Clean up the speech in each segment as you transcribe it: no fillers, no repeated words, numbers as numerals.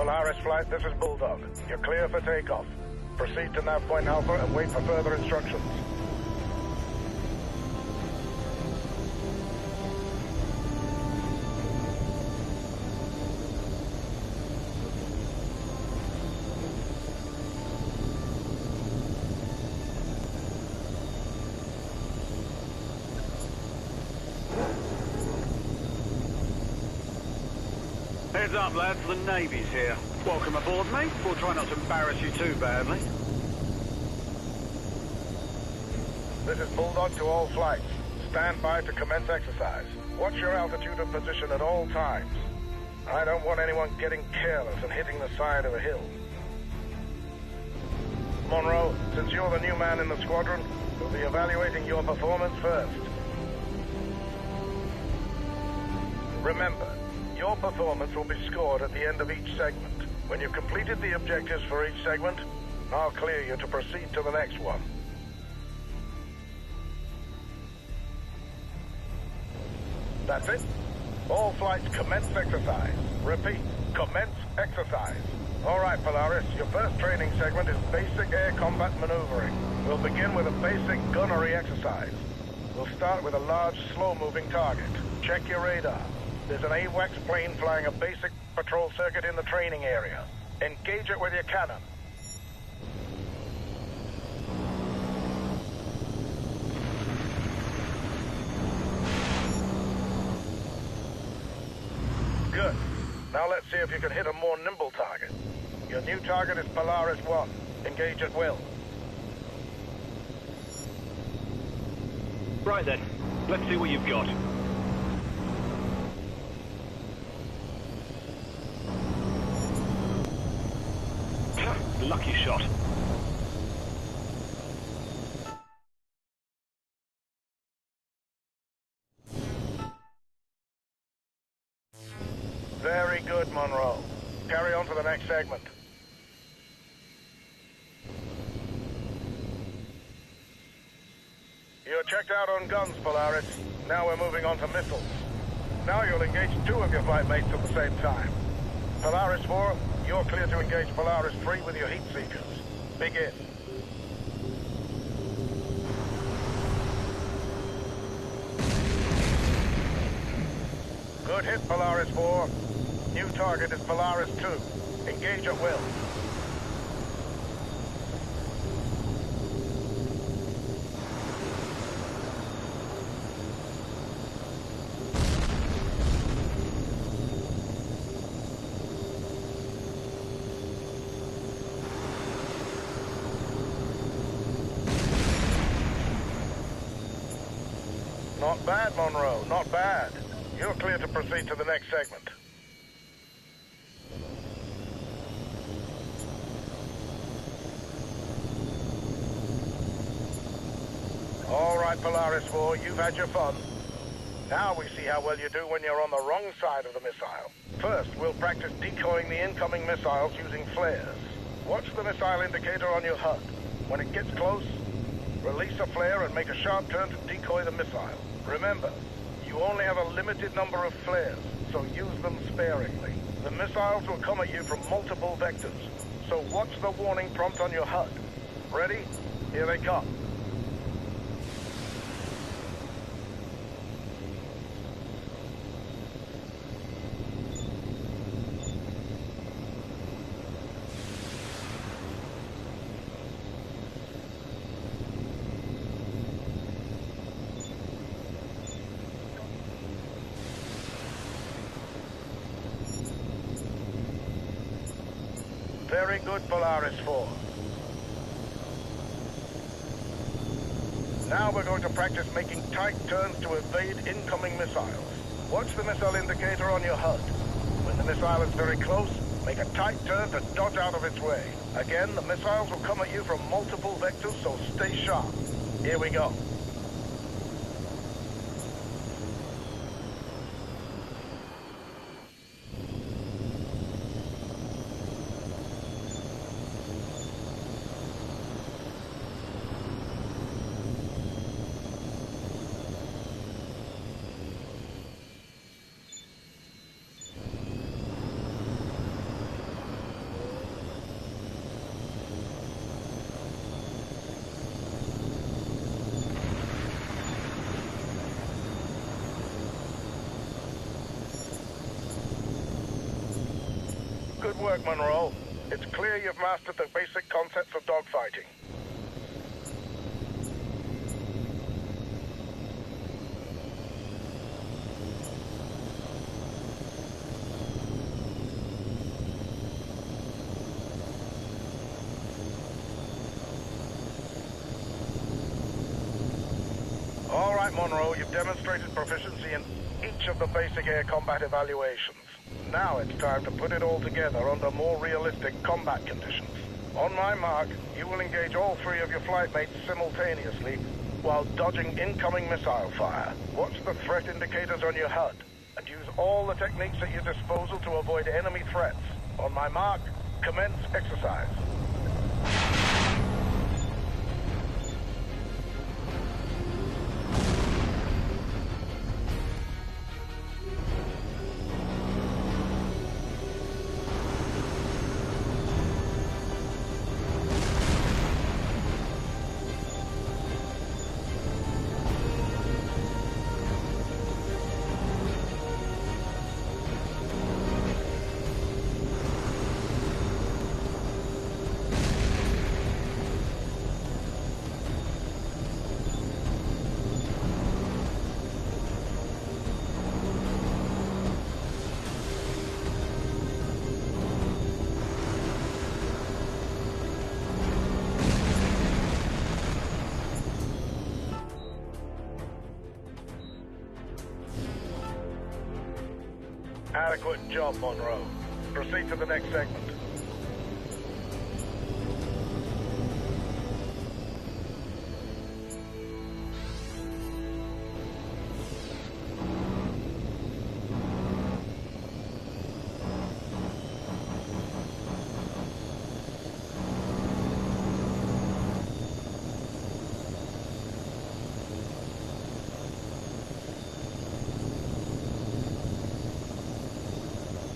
Polaris Flight, this is Bulldog. You're clear for takeoff. Proceed to nav point Alpha and wait for further instructions. Heads up, lads, the Navy's here. Welcome aboard, mate. We'll try not to embarrass you too badly. This is Bulldog to all flights. Stand by to commence exercise. Watch your altitude and position at all times. I don't want anyone getting careless and hitting the side of a hill. Monroe, since you're the new man in the squadron, we'll be evaluating your performance first. Remember, your performance will be scored at the end of each segment. When you've completed the objectives for each segment, I'll clear you to proceed to the next one. That's it. All flights commence exercise. Repeat, commence exercise. All right, Polaris, your first training segment is basic air combat maneuvering. We'll begin with a basic gunnery exercise. We'll start with a large, slow-moving target. Check your radar. There's an HAWX plane flying a basic patrol circuit in the training area. Engage it with your cannon. Good. Now let's see if you can hit a more nimble target. Your new target is Polaris 1. Engage at will. Right then, let's see what you've got. Lucky shot. Very good, Monroe. Carry on to the next segment. You're checked out on guns, Polaris. Now we're moving on to missiles. Now you'll engage two of your flight mates at the same time. Polaris 4, you're clear to engage Polaris 3 with your heat seekers. Begin. Good hit, Polaris 4. New target is Polaris 2. Engage at will. Not bad, Monroe, not bad. You're clear to proceed to the next segment. All right, Polaris 4, you've had your fun. Now we see how well you do when you're on the wrong side of the missile. First, we'll practice decoying the incoming missiles using flares. Watch the missile indicator on your HUD. When it gets close, release a flare and make a sharp turn to decoy the missile. Remember, you only have a limited number of flares, so use them sparingly. The missiles will come at you from multiple vectors, so watch the warning prompt on your HUD. Ready? Here they come. Very good, Polaris 4. Now we're going to practice making tight turns to evade incoming missiles. Watch the missile indicator on your HUD. When the missile is very close, make a tight turn to dodge out of its way. Again, the missiles will come at you from multiple vectors, so stay sharp. Here we go. Good work, Monroe. It's clear you've mastered the basic concepts of dogfighting. All right, Monroe, you've demonstrated proficiency in each of the basic air combat evaluations. Now it's time to put it all together under more realistic combat conditions. On my mark, you will engage all three of your flight mates simultaneously while dodging incoming missile fire. Watch the threat indicators on your HUD and use all the techniques at your disposal to avoid enemy threats. On my mark, commence exercise. Adequate job, Monroe. Proceed to the next segment.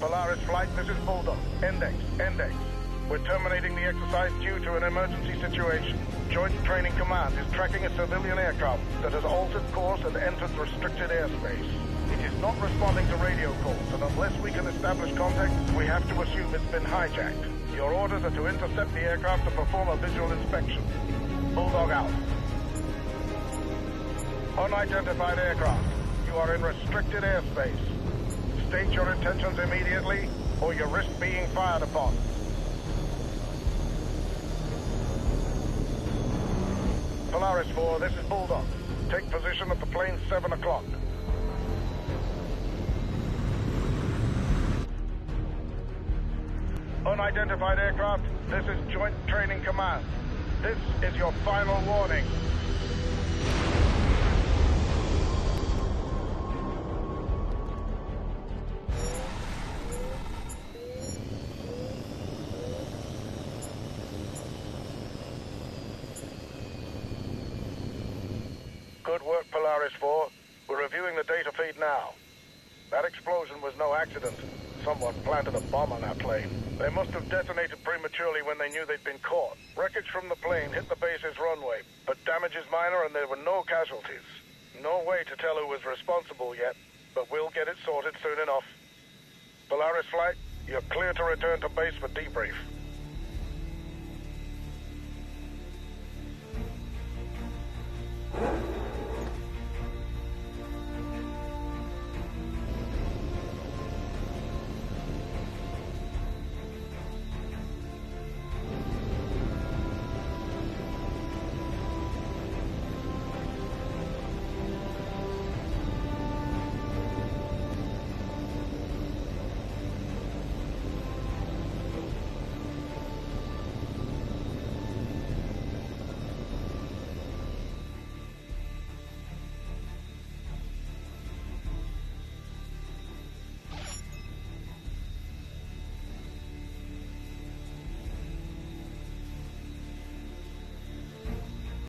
Polaris Flight, this is Bulldog. Index. We're terminating the exercise due to an emergency situation. Joint Training Command is tracking a civilian aircraft that has altered course and entered restricted airspace. It is not responding to radio calls, and unless we can establish contact, we have to assume it's been hijacked. Your orders are to intercept the aircraft and perform a visual inspection. Bulldog out. Unidentified aircraft. You are in restricted airspace. State your intentions immediately, or you risk being fired upon. Polaris 4, this is Bulldog. Take position at the plane 7 o'clock. Unidentified aircraft, this is Joint Training Command. This is your final warning. Good work, Polaris 4. We're reviewing the data feed now. That explosion was no accident. Someone planted a bomb on that plane. They must have detonated prematurely when they knew they'd been caught. Wreckage from the plane hit the base's runway, but damage is minor and there were no casualties. No way to tell who was responsible yet, but we'll get it sorted soon enough. Polaris Flight, you're clear to return to base for debrief.